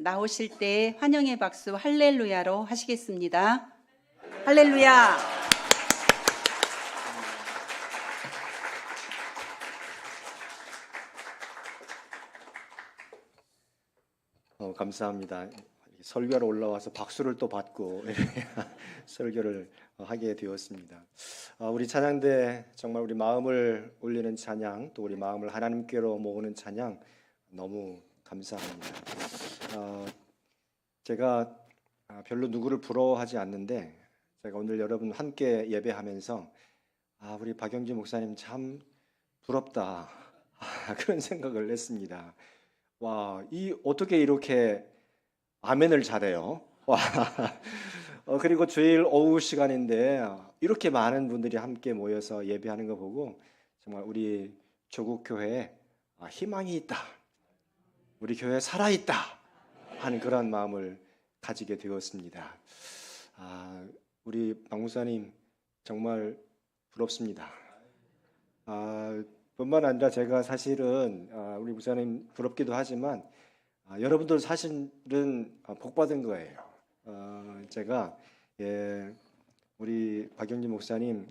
나오실 때 환영의 박수 할렐루야로 하시겠습니다. 할렐루야. 감사합니다. 설교로 올라와서 박수를 또 받고 설교를 하게 되었습니다. 우리 찬양대 정말 우리 마음을 울리는 찬양, 또 우리 마음을 하나님께로 모으는 찬양 너무 감사합니다. 제가 별로 누구를 부러워하지 않는데 제가 오늘 여러분 함께 예배하면서 우리 박영진 목사님 참 부럽다 그런 생각을 했습니다. 와, 어떻게 이렇게 아멘을 잘해요? 와, 그리고 주일 오후 시간인데 이렇게 많은 분들이 함께 모여서 예배하는 거 보고 정말 우리 조국교회에 희망이 있다, 우리 교회 살아있다 하는 그런 마음을 가지게 되었습니다. 우리 박 목사님 정말 부럽습니다. 뿐만 아니라 제가 사실은 우리 목사님 부럽기도 하지만 여러분들 사실은 복받은 거예요. 제가 우리 박영진 목사님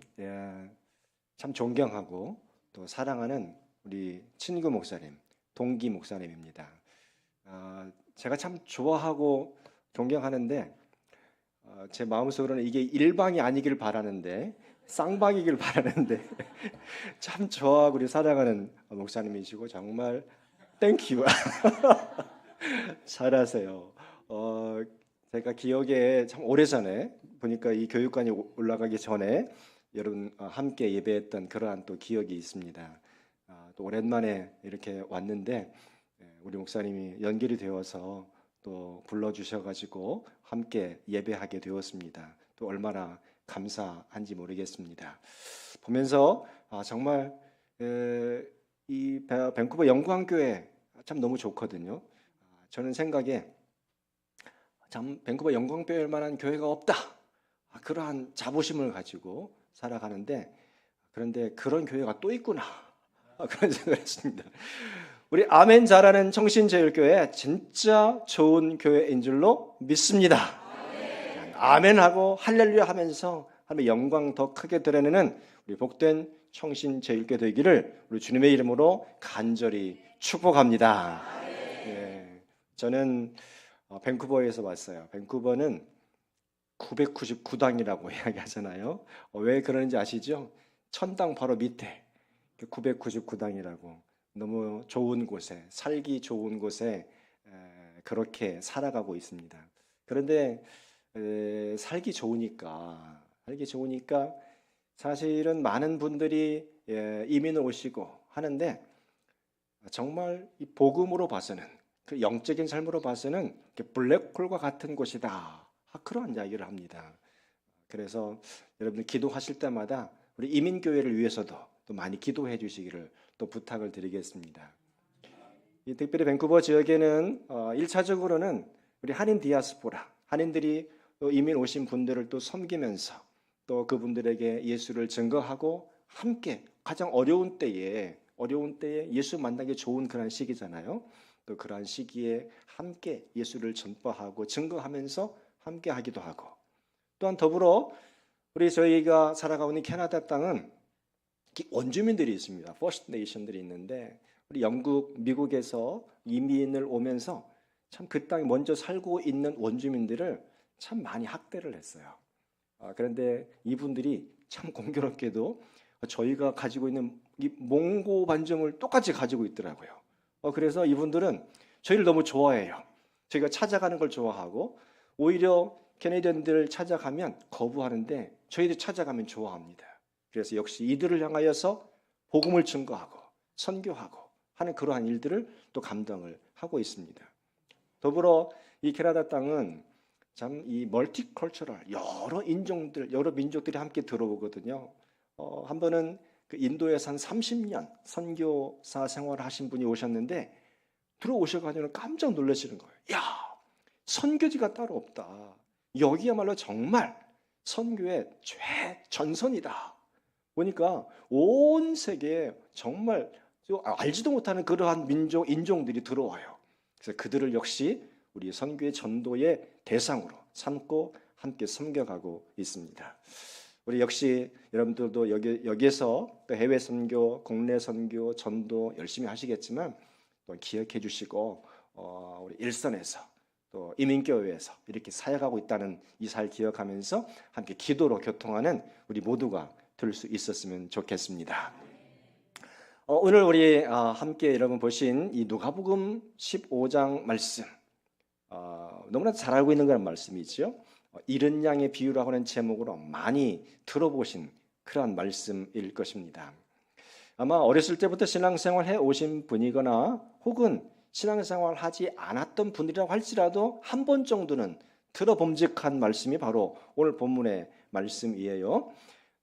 참 존경하고 또 사랑하는 우리 친구 목사님, 동기 목사님입니다. 제가 참 좋아하고 존경하는데 제 마음속으로는 이게 일방이 아니길 바라는데 쌍방이길 바라는데 참 좋아하고 우리 사랑하는 목사님이시고 정말 땡큐 잘하세요. 제가 기억에 참 오래전에 보니까 이 교육관이 올라가기 전에 여러분 함께 예배했던 그러한 또 기억이 있습니다. 또 오랜만에 이렇게 왔는데 우리 목사님이 연결이 되어서 또 불러주셔가지고 함께 예배하게 되었습니다. 또 얼마나 감사한지 모르겠습니다. 보면서 정말 이 밴쿠버 영광교회 참 너무 좋거든요. 저는 생각에 참 밴쿠버 영광교회일 만한 교회가 없다, 그러한 자부심을 가지고 살아가는데 그런데 그런 교회가 또 있구나 그런 생각을 했습니다. 우리 아멘 잘하는 청신제일교회 진짜 좋은 교회인 줄로 믿습니다. 아멘하고 할렐루야 하면서 하나님의 영광 더 크게 드러내는 우리 복된 청신제일교회 되기를 우리 주님의 이름으로 간절히 축복합니다. 저는 밴쿠버에서 왔어요. 밴쿠버는 999당이라고 이야기하잖아요. 왜 그러는지 아시죠? 1000당 바로 밑에 999당이라고 너무 좋은 곳에, 살기 좋은 곳에 그렇게 살아가고 있습니다. 그런데 살기 좋으니까 사실은 많은 분들이 이민을 오시고 하는데 정말 이 복음으로 봐서는, 그 영적인 삶으로 봐서는 블랙홀과 같은 곳이다, 그런 이야기를 합니다. 그래서 여러분들 기도하실 때마다 우리 이민교회를 위해서도 또 많이 기도해 주시기를 또 부탁을 드리겠습니다. 이 특별히 밴쿠버 지역에는 1차적으로는 우리 한인 디아스포라, 한인들이 또 이민 오신 분들을 또 섬기면서 또 그분들에게 예수를 증거하고 함께 가장 어려운 때에 예수 만나기 좋은 그런 시기잖아요. 또 그러한 시기에 함께 예수를 전파하고 증거하면서 함께 하기도 하고, 또한 더불어 저희가 살아가고 있는 캐나다 땅은 원주민들이 있습니다. 퍼스트 네이션들이 있는데 우리 영국, 미국에서 이민을 오면서 참 그 땅에 먼저 살고 있는 원주민들을 참 많이 학대를 했어요. 그런데 이분들이 참 공교롭게도 저희가 가지고 있는 이 몽고 반점을 똑같이 가지고 있더라고요. 그래서 이분들은 저희를 너무 좋아해요. 저희가 찾아가는 걸 좋아하고, 오히려 캐네디언들 찾아가면 거부하는데 저희들 찾아가면 좋아합니다. 그래서 역시 이들을 향하여서 복음을 증거하고 선교하고 하는 그러한 일들을 또 감당을 하고 있습니다. 더불어 이 캐나다 땅은 참 이 멀티컬처럴, 여러 인종들, 여러 민족들이 함께 들어오거든요. 한 번은 그 인도에서 한 30년 선교사 생활을 하신 분이 오셨는데 들어오셔가지고 깜짝 놀라시는 거예요. 야, 선교지가 따로 없다. 여기야말로 정말 선교의 최전선이다. 보니까 온 세계에 정말 알지도 못하는 그러한 인종들이 들어와요. 그래서 그들을 역시 우리 선교의 전도의 대상으로 삼고 함께 섬겨가고 있습니다. 우리 역시 여러분들도 여기에서 또 해외 선교, 국내 선교, 전도 열심히 하시겠지만 또 기억해 주시고 우리 일선에서 또 이민교회에서 이렇게 사역하고 있다는 이 사실 기억하면서 함께 기도로 교통하는 우리 모두가 될 수 있었으면 좋겠습니다. 오늘 우리 함께 여러분 보신 이 누가복음 15장 말씀 너무나 잘 알고 있는 그런 말씀이죠. 잃은 양의 비유라고 하는 제목으로 많이 들어보신 그러한 말씀일 것입니다. 아마 어렸을 때부터 신앙생활 해오신 분이거나 혹은 신앙생활 하지 않았던 분이라고 할지라도 한 번 정도는 들어봄직한 말씀이 바로 오늘 본문의 말씀이에요.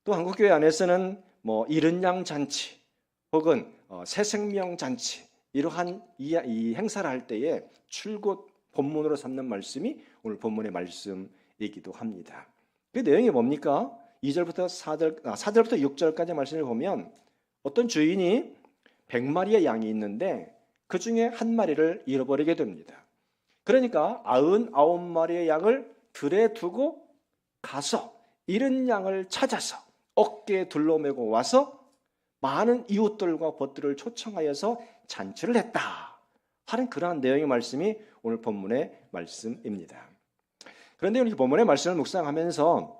또 한국교회 안에서는 잃은 양 잔치 혹은 새 생명 잔치 이러한 이 행사를 할 때에 출곧 본문으로 삼는 말씀이 오늘 본문의 말씀이기도 합니다. 그 내용이 뭡니까? 2절부터 4절부터 6절까지 말씀을 보면 어떤 주인이 100마리의 양이 있는데 그 중에 한 마리를 잃어버리게 됩니다. 그러니까 99마리의 양을 들에 두고 가서 잃은 양을 찾아서 어깨에 둘러매고 와서 많은 이웃들과 벗들을 초청하여서 잔치를 했다 하는 그러한 내용의 말씀이 오늘 본문의 말씀입니다. 그런데 우리 본문의 말씀을 묵상하면서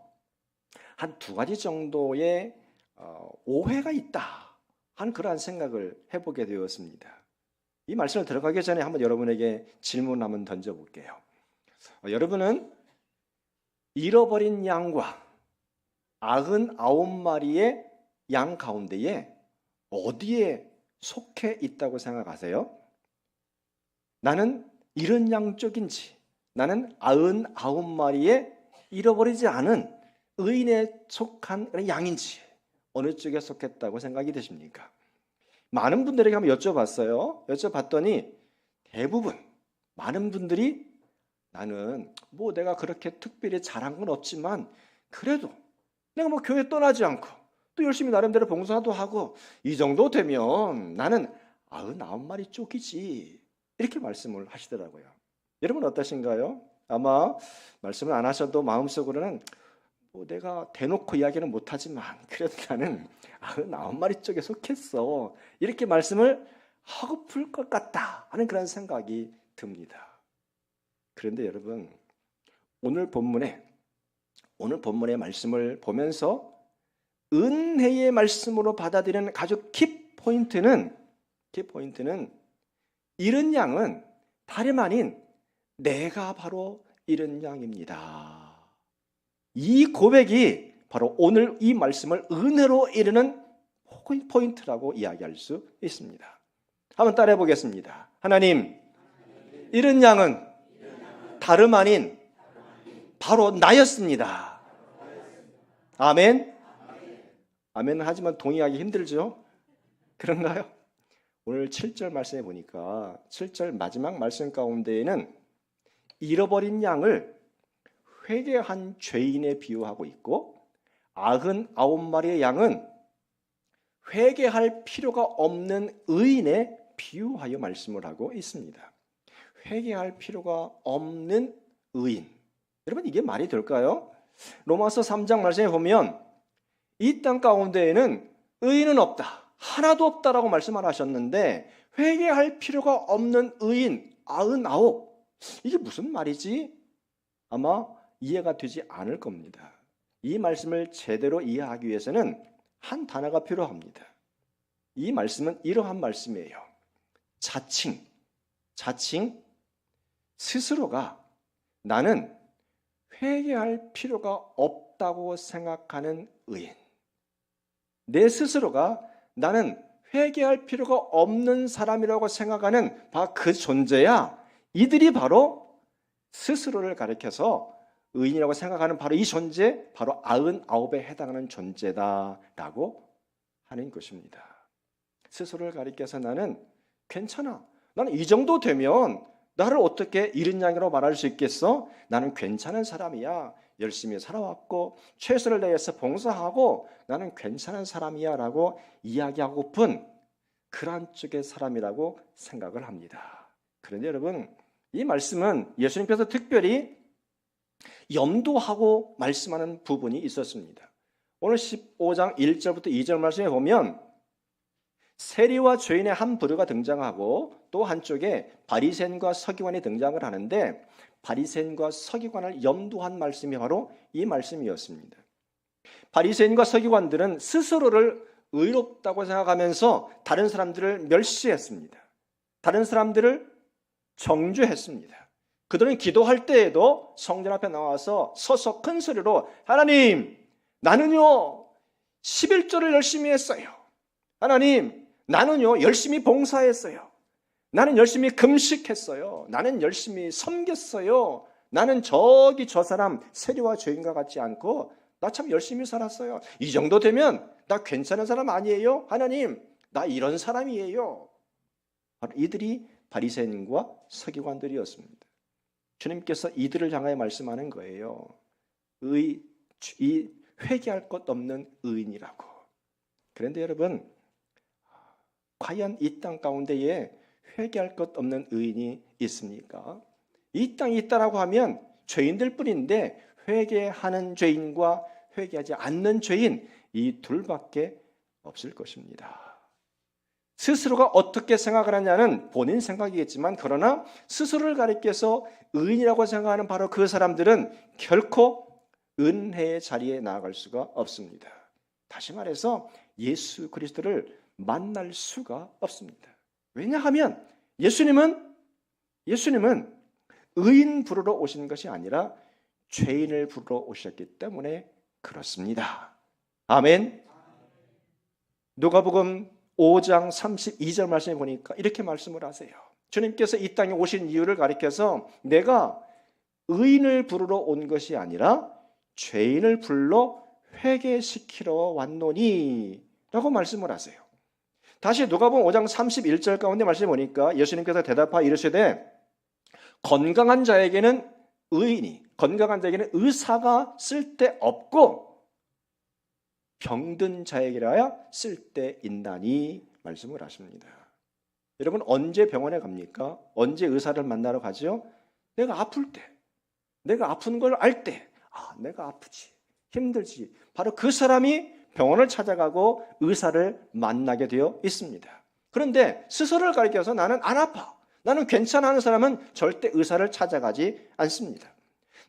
한 두 가지 정도의 오해가 있다 하는 그러한 생각을 해보게 되었습니다. 이 말씀을 들어가기 전에 한번 여러분에게 질문 한번 던져볼게요. 여러분은 잃어버린 양과 99마리의 양 가운데에 어디에 속해 있다고 생각하세요? 나는 잃은 양 쪽인지, 나는 99마리의 잃어버리지 않은 의인에 속한 양인지 어느 쪽에 속했다고 생각이 되십니까? 많은 분들에게 한번 여쭤봤어요. 여쭤봤더니 대부분 많은 분들이 나는 내가 그렇게 특별히 잘한 건 없지만 그래도 내가 교회 떠나지 않고 또 열심히 나름대로 봉사도 하고 이 정도 되면 나는 99마리 쪽이지 이렇게 말씀을 하시더라고요. 여러분 어떠신가요? 아마 말씀을 안 하셔도 마음속으로는 내가 대놓고 이야기는 못하지만 그래도 나는 99마리 쪽에 속했어 이렇게 말씀을 하고플 것 같다 하는 그런 생각이 듭니다. 그런데 여러분 오늘 본문의 말씀을 보면서 은혜의 말씀으로 받아들이는 아주 키포인트는 잃은 양은 다름 아닌 내가 바로 잃은 양입니다. 이 고백이 바로 오늘 이 말씀을 은혜로 이르는 포인트라고 이야기할 수 있습니다. 한번 따라해 보겠습니다. 하나님, 잃은 양은 다름 아닌 바로 나였습니다. 아멘. 아멘 하지만 동의하기 힘들죠? 그런가요? 오늘 7절 말씀해 보니까 7절 마지막 말씀 가운데에는 잃어버린 양을 회개한 죄인에 비유하고 있고 99마리의 양은 회개할 필요가 없는 의인에 비유하여 말씀을 하고 있습니다. 회개할 필요가 없는 의인. 여러분 이게 말이 될까요? 로마서 3장 말씀에 보면 이 땅 가운데에는 의인은 없다. 하나도 없다라고 말씀을 하셨는데 회개할 필요가 없는 의인 99. 이게 무슨 말이지? 아마 이해가 되지 않을 겁니다. 이 말씀을 제대로 이해하기 위해서는 한 단어가 필요합니다. 이 말씀은 이러한 말씀이에요. 자칭 스스로가 나는 회개할 필요가 없다고 생각하는 의인. 내 스스로가 나는 회개할 필요가 없는 사람이라고 생각하는 그 존재야. 이들이 바로 스스로를 가리켜서 의인이라고 생각하는 바로 이 존재, 바로 99에 해당하는 존재다라고 하는 것입니다. 스스로를 가리켜서 나는 괜찮아. 나는 이 정도 되면 나를 어떻게 잃은 양이라고 말할 수 있겠어? 나는 괜찮은 사람이야. 열심히 살아왔고 최선을 다해서 봉사하고 나는 괜찮은 사람이야 라고 이야기하고픈 그러한 쪽의 사람이라고 생각을 합니다. 그런데 여러분 이 말씀은 예수님께서 특별히 염두하고 말씀하는 부분이 있었습니다. 오늘 15장 1절부터 2절 말씀에 보면 세리와 죄인의 한 부류가 등장하고 또 한쪽에 바리새인과 서기관이 등장을 하는데 바리새인과 서기관을 염두한 말씀이 바로 이 말씀이었습니다. 바리새인과 서기관들은 스스로를 의롭다고 생각하면서 다른 사람들을 멸시했습니다. 다른 사람들을 정죄했습니다. 그들은 기도할 때에도 성전 앞에 나와서 서서 큰 소리로 하나님, 나는요 11조를 열심히 했어요. 하나님, 나는요 열심히 봉사했어요. 나는 열심히 금식했어요. 나는 열심히 섬겼어요. 나는 저기 저 사람 세리와 죄인과 같지 않고 나 참 열심히 살았어요. 이 정도 되면 나 괜찮은 사람 아니에요? 하나님, 나 이런 사람이에요. 바로 이들이 바리새인과 서기관들이었습니다. 주님께서 이들을 향하여 말씀하는 거예요. 이 회개할 것 없는 의인이라고. 그런데 여러분, 과연 이 땅 가운데에 회개할 것 없는 의인이 있습니까? 이 땅에 있다라고 하면 죄인들 뿐인데 회개하는 죄인과 회개하지 않는 죄인 이 둘밖에 없을 것입니다. 스스로가 어떻게 생각을 하냐는 본인 생각이겠지만 그러나 스스로를 가리켜서 의인이라고 생각하는 바로 그 사람들은 결코 은혜의 자리에 나아갈 수가 없습니다. 다시 말해서 예수 그리스도를 만날 수가 없습니다. 왜냐하면 예수님은 의인 부르러 오신 것이 아니라 죄인을 부르러 오셨기 때문에 그렇습니다. 아멘. 누가복음 5장 32절 말씀에 보니까 이렇게 말씀을 하세요. 주님께서 이 땅에 오신 이유를 가리켜서 내가 의인을 부르러 온 것이 아니라 죄인을 불러 회개시키러 왔노니 라고 말씀을 하세요. 다시 누가복음 5장 31절 가운데 말씀해 보니까 예수님께서 대답하여 이르시되 건강한 자에게는 건강한 자에게는 의사가 쓸데없고 병든 자에게라야 쓸데있나니 말씀을 하십니다. 여러분 언제 병원에 갑니까? 언제 의사를 만나러 가죠? 내가 아플 때, 내가 아픈 걸 알 때, 내가 아프지, 힘들지. 바로 그 사람이 병원을 찾아가고 의사를 만나게 되어 있습니다. 그런데 스스로를 가리켜서 나는 안 아파, 나는 괜찮아 하는 사람은 절대 의사를 찾아가지 않습니다.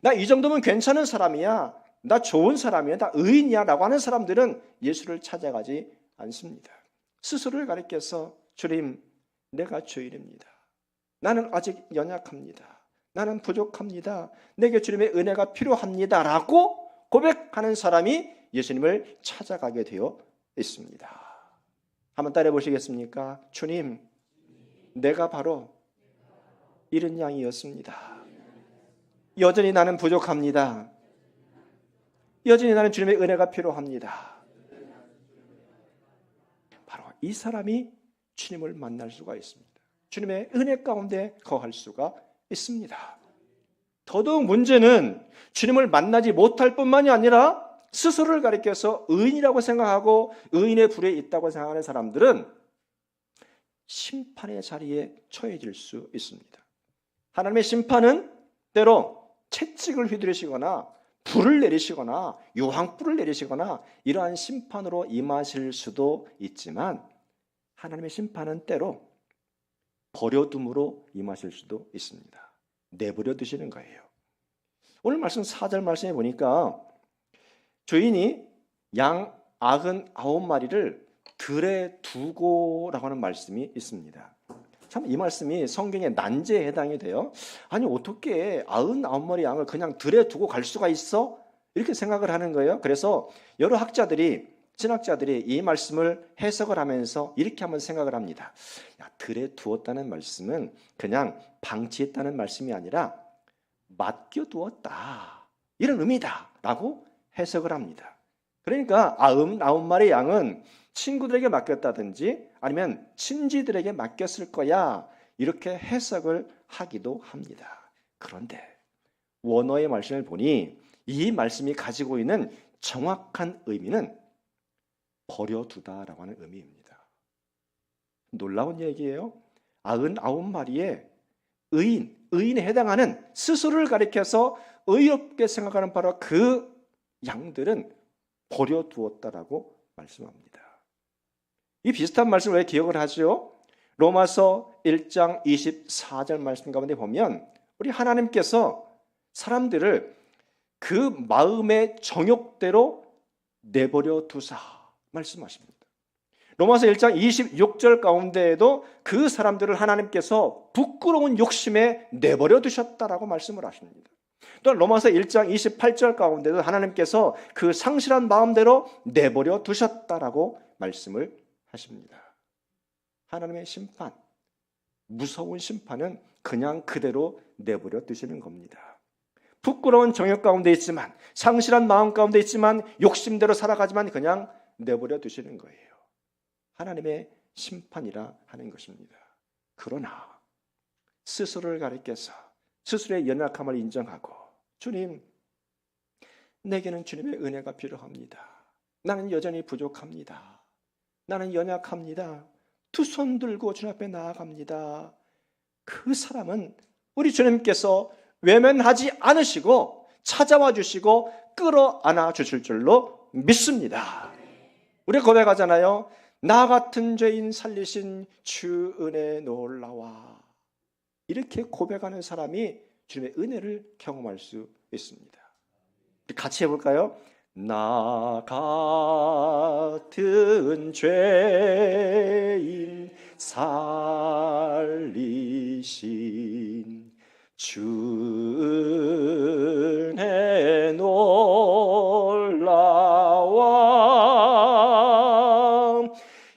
나 이 정도면 괜찮은 사람이야, 나 좋은 사람이야, 나 의인이야 라고 하는 사람들은 예수를 찾아가지 않습니다. 스스로를 가리켜서 주님, 내가 죄인입니다. 나는 아직 연약합니다. 나는 부족합니다. 내게 주님의 은혜가 필요합니다 라고 고백하는 사람이 예수님을 찾아가게 되어 있습니다. 한번 따라해 보시겠습니까? 주님, 내가 바로 이른 양이었습니다. 여전히 나는 부족합니다. 여전히 나는 주님의 은혜가 필요합니다. 바로 이 사람이 주님을 만날 수가 있습니다. 주님의 은혜 가운데 거할 수가 있습니다. 더더욱 문제는 주님을 만나지 못할 뿐만이 아니라 스스로를 가리켜서 의인이라고 생각하고 의인의 불에 있다고 생각하는 사람들은 심판의 자리에 처해질 수 있습니다. 하나님의 심판은 때로 채찍을 휘두르시거나 불을 내리시거나 유황불을 내리시거나 이러한 심판으로 임하실 수도 있지만 하나님의 심판은 때로 버려둠으로 임하실 수도 있습니다. 내버려 두시는 거예요. 오늘 말씀 4절 말씀에 보니까 주인이 양 99마리를 들에 두고라고 하는 말씀이 있습니다. 참 이 말씀이 성경의 난제에 해당이 돼요. 아니 어떻게 99마리 양을 그냥 들에 두고 갈 수가 있어? 이렇게 생각을 하는 거예요. 그래서 여러 신학자들이 이 말씀을 해석을 하면서 이렇게 한번 생각을 합니다. 들에 두었다는 말씀은 그냥 방치했다는 말씀이 아니라 맡겨두었다, 이런 의미다 라고 해석을 합니다. 그러니까 99마리 양은 친구들에게 맡겼다든지 아니면 친지들에게 맡겼을 거야, 이렇게 해석을 하기도 합니다. 그런데 원어의 말씀을 보니 이 말씀이 가지고 있는 정확한 의미는 버려두다라고 하는 의미입니다. 놀라운 얘기예요. 99마리의 의인에 해당하는 스스로를 가리켜서 의롭게 생각하는 바로 그 양들은 버려두었다라고 말씀합니다. 이 비슷한 말씀을 왜 기억을 하죠? 로마서 1장 24절 말씀 가운데 보면 우리 하나님께서 사람들을 그 마음의 정욕대로 내버려 두사 말씀하십니다. 로마서 1장 26절 가운데에도 그 사람들을 하나님께서 부끄러운 욕심에 내버려 두셨다라고 말씀을 하십니다. 또한 로마서 1장 28절 가운데도 하나님께서 그 상실한 마음대로 내버려 두셨다라고 말씀을 하십니다. 하나님의 심판, 무서운 심판은 그냥 그대로 내버려 두시는 겁니다. 부끄러운 정욕 가운데 있지만, 상실한 마음 가운데 있지만, 욕심대로 살아가지만 그냥 내버려 두시는 거예요. 하나님의 심판이라 하는 것입니다. 그러나 스스로를 가리켜서 스스로의 연약함을 인정하고, 주님, 내게는 주님의 은혜가 필요합니다. 나는 여전히 부족합니다. 나는 연약합니다. 두 손 들고 주님 앞에 나아갑니다. 그 사람은 우리 주님께서 외면하지 않으시고 찾아와 주시고 끌어안아 주실 줄로 믿습니다. 우리 고백하잖아요. 나 같은 죄인 살리신 주 은혜 놀라와. 이렇게 고백하는 사람이 주님의 은혜를 경험할 수 있습니다. 같이 해볼까요? 나 같은 죄인 살리신 주 은혜 놀라와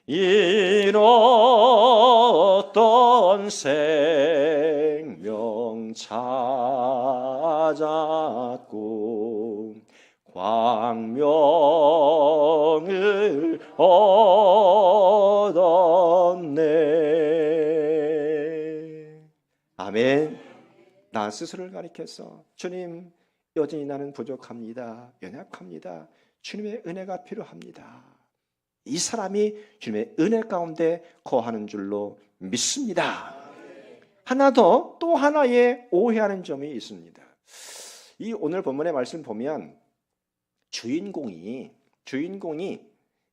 잃었던 생명 찾았고 광명을 얻었네. 아멘. 나 스스로를 가리켜서 주님, 여전히 나는 부족합니다. 연약합니다. 주님의 은혜가 필요합니다. 이 사람이 주님의 은혜 가운데 거하는 줄로 믿습니다. 하나 더, 또 하나의 오해하는 점이 있습니다. 이 오늘 본문의 말씀 보면 주인공이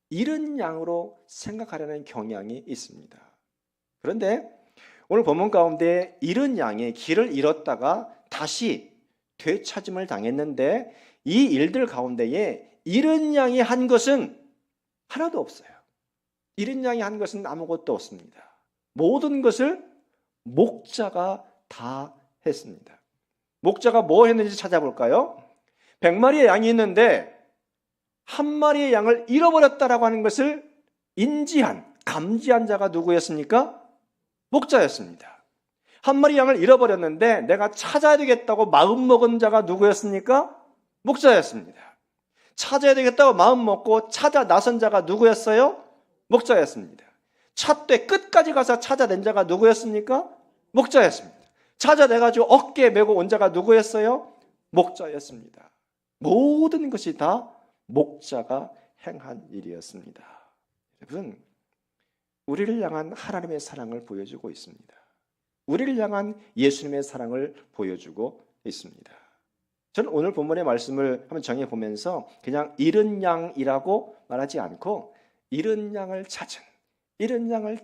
잃은 양으로 생각하려는 경향이 있습니다. 그런데 오늘 본문 가운데 잃은 양이 길을 잃었다가 다시 되찾음을 당했는데 이 일들 가운데에 잃은 양이 한 것은 하나도 없어요. 잃은 양이 한 것은 아무것도 없습니다. 모든 것을 목자가 다 했습니다. 목자가 뭐 했는지 찾아볼까요? 100마리의 양이 있는데 한 마리의 양을 잃어버렸다라고 하는 것을 감지한 자가 누구였습니까? 목자였습니다. 한 마리 양을 잃어버렸는데 내가 찾아야 되겠다고 마음먹은 자가 누구였습니까? 목자였습니다. 찾아야 되겠다고 마음먹고 찾아 나선 자가 누구였어요? 목자였습니다. 찾되 끝까지 가서 찾아낸 자가 누구였습니까? 목자였습니다. 찾아내가지고 어깨에 메고 온 자가 누구였어요? 목자였습니다. 모든 것이 다 목자가 행한 일이었습니다. 여러분, 우리를 향한 하나님의 사랑을 보여주고 있습니다. 우리를 향한 예수님의 사랑을 보여주고 있습니다. 저는 오늘 본문의 말씀을 한번 정해보면서 그냥 잃은 양이라고 말하지 않고 잃은 양을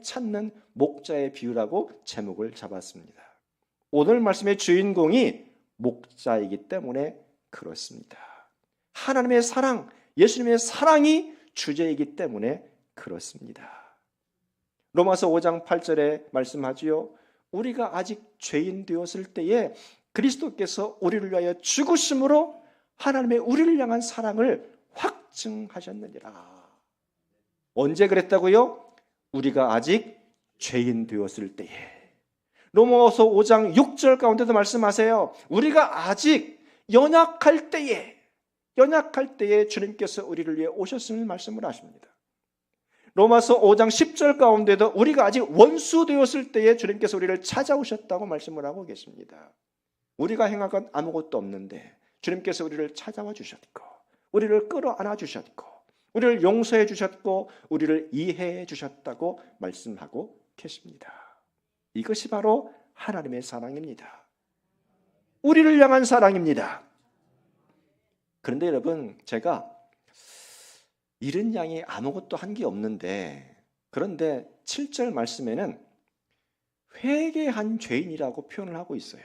찾는 목자의 비유라고 제목을 잡았습니다. 오늘 말씀의 주인공이 목자이기 때문에 그렇습니다. 하나님의 사랑, 예수님의 사랑이 주제이기 때문에 그렇습니다. 로마서 5장 8절에 말씀하지요. 우리가 아직 죄인 되었을 때에 그리스도께서 우리를 위하여 죽으심으로 하나님의 우리를 향한 사랑을 확증하셨느니라. 언제 그랬다고요? 우리가 아직 죄인 되었을 때에. 로마서 5장 6절 가운데도 말씀하세요. 우리가 아직 연약할 때에 주님께서 우리를 위해 오셨음을 말씀을 하십니다. 로마서 5장 10절 가운데도 우리가 아직 원수 되었을 때에 주님께서 우리를 찾아오셨다고 말씀을 하고 계십니다. 우리가 행한 건 아무것도 없는데 주님께서 우리를 찾아와 주셨고 우리를 끌어안아 주셨고 우리를 용서해 주셨고 우리를 이해해 주셨다고 말씀하고 계십니다. 이것이 바로 하나님의 사랑입니다. 우리를 향한 사랑입니다. 그런데 여러분, 제가 잃은 양이 아무것도 한 게 없는데, 그런데 7절 말씀에는 회개한 죄인이라고 표현을 하고 있어요.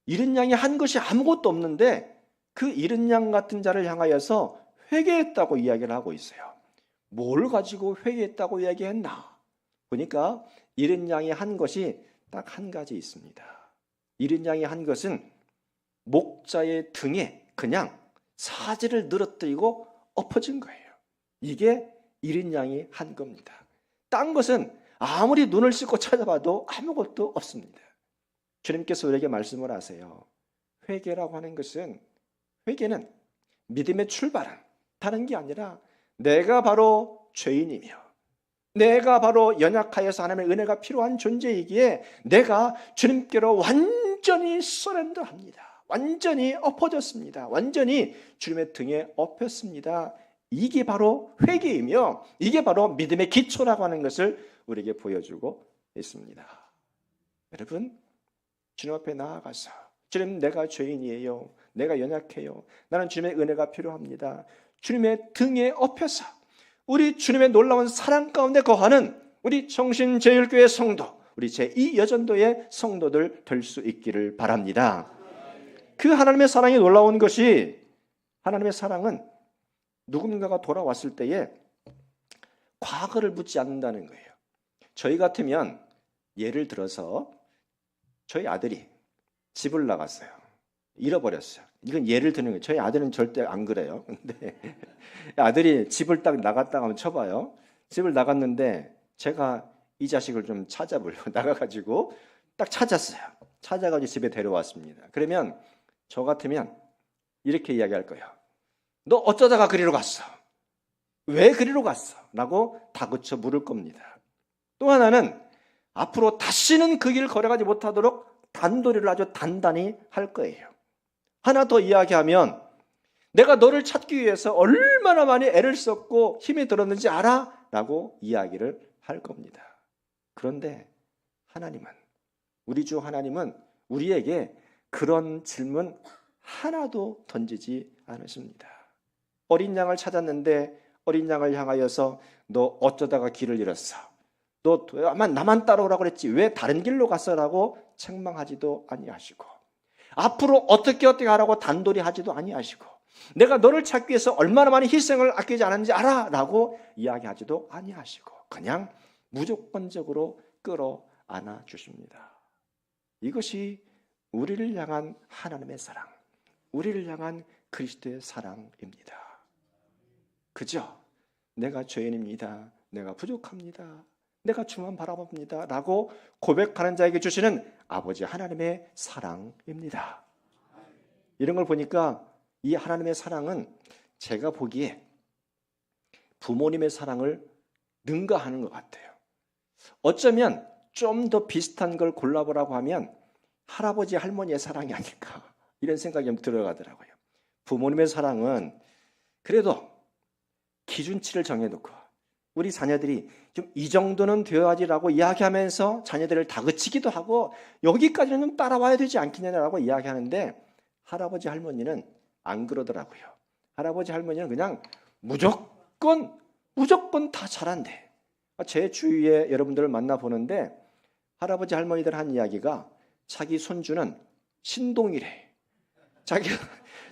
잃은 양이 한 것이 아무것도 없는데 그 잃은 양 같은 자를 향하여서 회개했다고 이야기를 하고 있어요. 뭘 가지고 회개했다고 이야기했나? 보니까 잃은 양이 한 것이 딱 한 가지 있습니다. 잃은 양이 한 것은 목자의 등에 그냥 사지를 늘어뜨리고 엎어진 거예요. 이게 잃은 양이 한 겁니다. 딴 것은 아무리 눈을 씻고 찾아봐도 아무것도 없습니다. 주님께서 우리에게 말씀을 하세요. 회개라고 하는 것은, 회개는 믿음의 출발은 다른 게 아니라 내가 바로 죄인이며 내가 바로 연약하여서 하나님의 은혜가 필요한 존재이기에 내가 주님께로 완전히 서렌더합니다. 완전히 엎어졌습니다. 완전히 주님의 등에 엎였습니다. 이게 바로 회개이며 이게 바로 믿음의 기초라고 하는 것을 우리에게 보여주고 있습니다. 여러분, 주님 앞에 나아가서 주님, 내가 죄인이에요. 내가 연약해요. 나는 주님의 은혜가 필요합니다. 주님의 등에 엎여서 우리 주님의 놀라운 사랑 가운데 거하는 우리 정신제일교회 성도, 우리 제2여전도의 성도들 될 수 있기를 바랍니다. 그 하나님의 사랑이 놀라운 것이, 하나님의 사랑은 누군가가 돌아왔을 때에 과거를 묻지 않는다는 거예요. 저희 같으면 예를 들어서 저희 아들이 집을 나갔어요. 잃어버렸어요. 이건 예를 드는 거예요. 저희 아들은 절대 안 그래요. 근데 아들이 집을 딱 나갔다가 한번 쳐봐요. 집을 나갔는데 제가 이 자식을 좀 찾아보려고 나가가지고 딱 찾았어요. 찾아가지고 집에 데려왔습니다. 그러면 저 같으면 이렇게 이야기할 거예요. 너 어쩌다가 그리로 갔어? 왜 그리로 갔어? 라고 다그쳐 물을 겁니다. 또 하나는 앞으로 다시는 그 길 걸어가지 못하도록 단도리를 아주 단단히 할 거예요. 하나 더 이야기하면 내가 너를 찾기 위해서 얼마나 많이 애를 썼고 힘이 들었는지 알아? 라고 이야기를 할 겁니다. 그런데 하나님은, 우리 주 하나님은 우리에게 그런 질문 하나도 던지지 않으십니다. 어린 양을 찾았는데 어린 양을 향하여서 너 어쩌다가 길을 잃었어? 너 아마 나만 따라오라고 그랬지 왜 다른 길로 갔어라고 책망하지도 아니하시고, 앞으로 어떻게 하라고 단도리 하지도 아니하시고, 내가 너를 찾기 위해서 얼마나 많은 희생을 아끼지 않았는지 알아? 라고 이야기하지도 아니하시고 그냥 무조건적으로 끌어안아 주십니다. 이것이 우리를 향한 하나님의 사랑, 우리를 향한 그리스도의 사랑입니다. 그죠? 내가 죄인입니다. 내가 부족합니다. 내가 주만 바라봅니다. 라고 고백하는 자에게 주시는 아버지 하나님의 사랑입니다. 이런 걸 보니까 이 하나님의 사랑은 제가 보기에 부모님의 사랑을 능가하는 것 같아요. 어쩌면 좀 더 비슷한 걸 골라보라고 하면 할아버지 할머니의 사랑이 아닐까, 이런 생각이 좀 들어가더라고요. 부모님의 사랑은 그래도 기준치를 정해놓고 우리 자녀들이 좀 이 정도는 되어야지라고 이야기하면서 자녀들을 다그치기도 하고 여기까지는 좀 따라와야 되지 않겠냐라고 이야기하는데, 할아버지 할머니는 안 그러더라고요. 할아버지 할머니는 그냥 무조건 다 잘한대. 제 주위에 여러분들을 만나보는데 할아버지 할머니들 한 이야기가 자기 손주는 신동이래.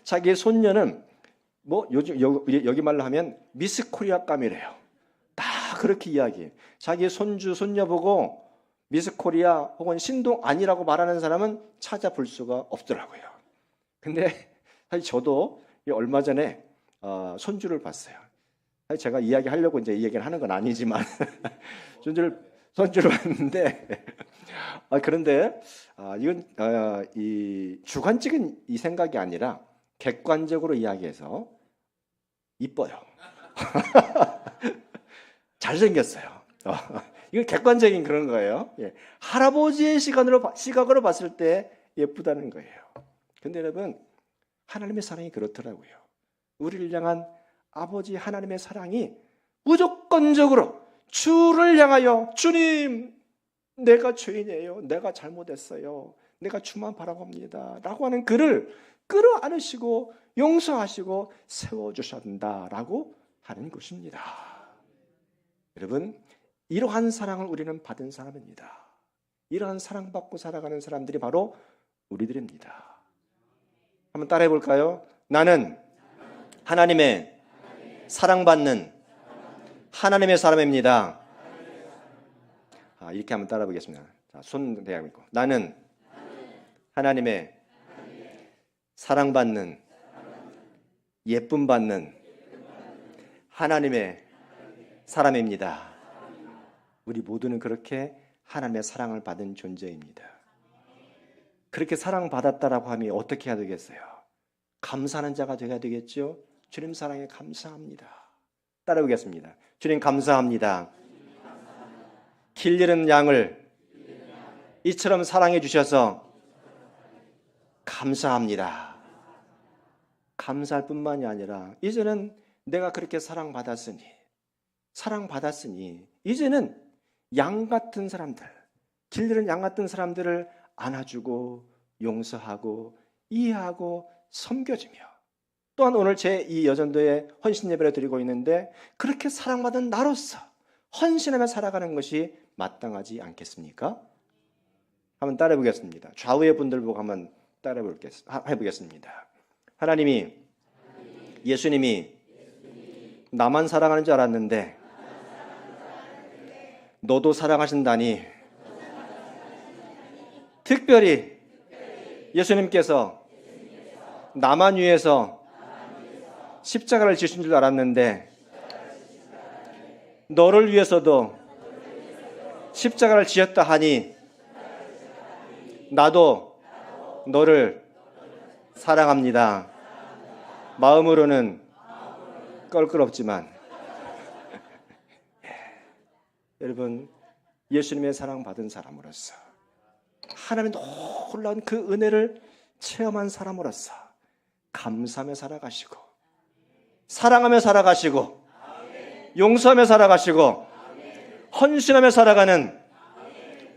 자기 손녀는 뭐 요즘 여기 말로 하면 미스 코리아감이래요. 다 그렇게 이야기해. 자기 손주 손녀 보고 미스 코리아 혹은 신동 아니라고 말하는 사람은 찾아볼 수가 없더라고요. 근데 사실 저도 얼마 전에 손주를 봤어요. 사실 제가 이야기하려고 이제 이 얘기를 하는 건 아니지만 손주를 봤는데 그런데 이건 이 주관적인 이 생각이 아니라 객관적으로 이야기해서 이뻐요. 잘생겼어요. 이건 객관적인 그런 거예요. 예. 할아버지의 시각으로 봤을 때 예쁘다는 거예요. 근데 여러분, 하나님의 사랑이 그렇더라고요. 우리를 향한 아버지 하나님의 사랑이 무조건적으로 주를 향하여 주님, 내가 죄인이에요. 내가 잘못했어요. 내가 주만 바라봅니다. 라고 하는 그를 끌어안으시고 용서하시고 세워주신다라고 하는 것입니다. 여러분, 이러한 사랑을 우리는 받은 사람입니다. 이러한 사랑받고 살아가는 사람들이 바로 우리들입니다. 한번 따라해 볼까요? 나는 하나님의 사랑받는 하나님의 사람입니다. 이렇게 한번 따라 보겠습니다. 자, 손 대고. 나는 하나님의 사랑받는 예쁨 받는 하나님의 사람입니다. 우리 모두는 그렇게 하나님의 사랑을 받은 존재입니다. 그렇게 사랑받았다라고 하면 어떻게 해야 되겠어요? 감사하는 자가 되어야 되겠죠? 주님 사랑에 감사합니다. 따라오겠습니다. 주님 감사합니다. 길 잃은 양을 이처럼 사랑해 주셔서 감사합니다. 감사할 뿐만이 아니라 이제는 내가 그렇게 사랑받았으니 이제는 양 같은 사람들, 길 잃은 양 같은 사람들을 안아주고 용서하고 이해하고 섬겨주며, 또한 오늘 제 이 여전도에 헌신 예배를 드리고 있는데 그렇게 사랑받은 나로서 헌신하며 살아가는 것이 마땅하지 않겠습니까? 한번 따라해 보겠습니다. 좌우의 분들 보고 한번 따라해 보겠습니다. 하나님이, 예수님이 나만 사랑하는 줄 알았는데 너도 사랑하신다니, 특별히 예수님께서 나만 위해서 십자가를 지신 줄 알았는데 너를 위해서도 십자가를 지었다 하니 나도 너를 사랑합니다. 마음으로는 껄끄럽지만 여러분, 예수님의 사랑받은 사람으로서 하나님의 놀라운 그 은혜를 체험한 사람으로서 감사하며 살아가시고 사랑하며 살아가시고 용서하며 살아가시고 헌신하며 살아가는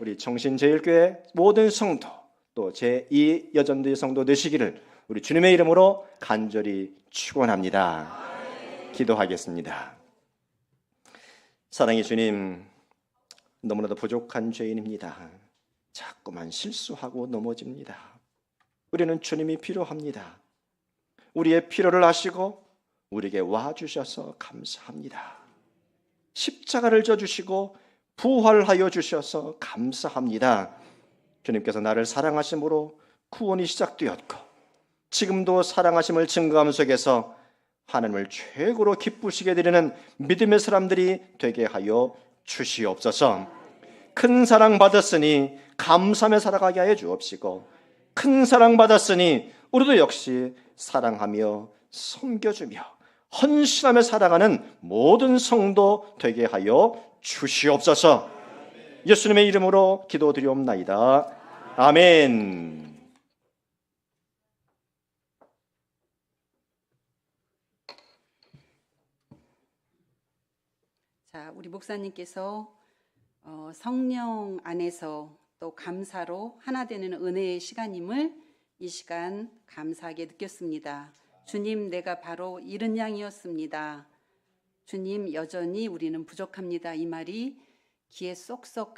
우리 정신제일교회 모든 성도, 또 제2 여전도의 성도 되시기를 우리 주님의 이름으로 간절히 축원합니다. 기도하겠습니다. 사랑의 주님, 너무나도 부족한 죄인입니다. 자꾸만 실수하고 넘어집니다. 우리는 주님이 필요합니다. 우리의 필요를 아시고 우리에게 와주셔서 감사합니다. 십자가를 져주시고 부활하여 주셔서 감사합니다. 주님께서 나를 사랑하심으로 구원이 시작되었고 지금도 사랑하심을 증거함 속에서 하나님을 최고로 기쁘시게 드리는 믿음의 사람들이 되게 하여 주시옵소서. 큰 사랑 받았으니 감사하며 살아가게 하여 주옵시고, 큰 사랑 받았으니 우리도 역시 사랑하며 섬겨주며 헌신하며 살아가는 모든 성도 되게 하여 주시옵소서. 예수님의 이름으로 기도드리옵나이다. 아멘. 자, 우리 목사님께서 성령 안에서 또 감사로 하나 되는 은혜의 시간임을 이 시간 감사하게 느꼈습니다. 주님, 내가 바로 잃은 양이었습니다. 주님, 여전히 우리는 부족합니다. 이 말이 귀에 쏙쏙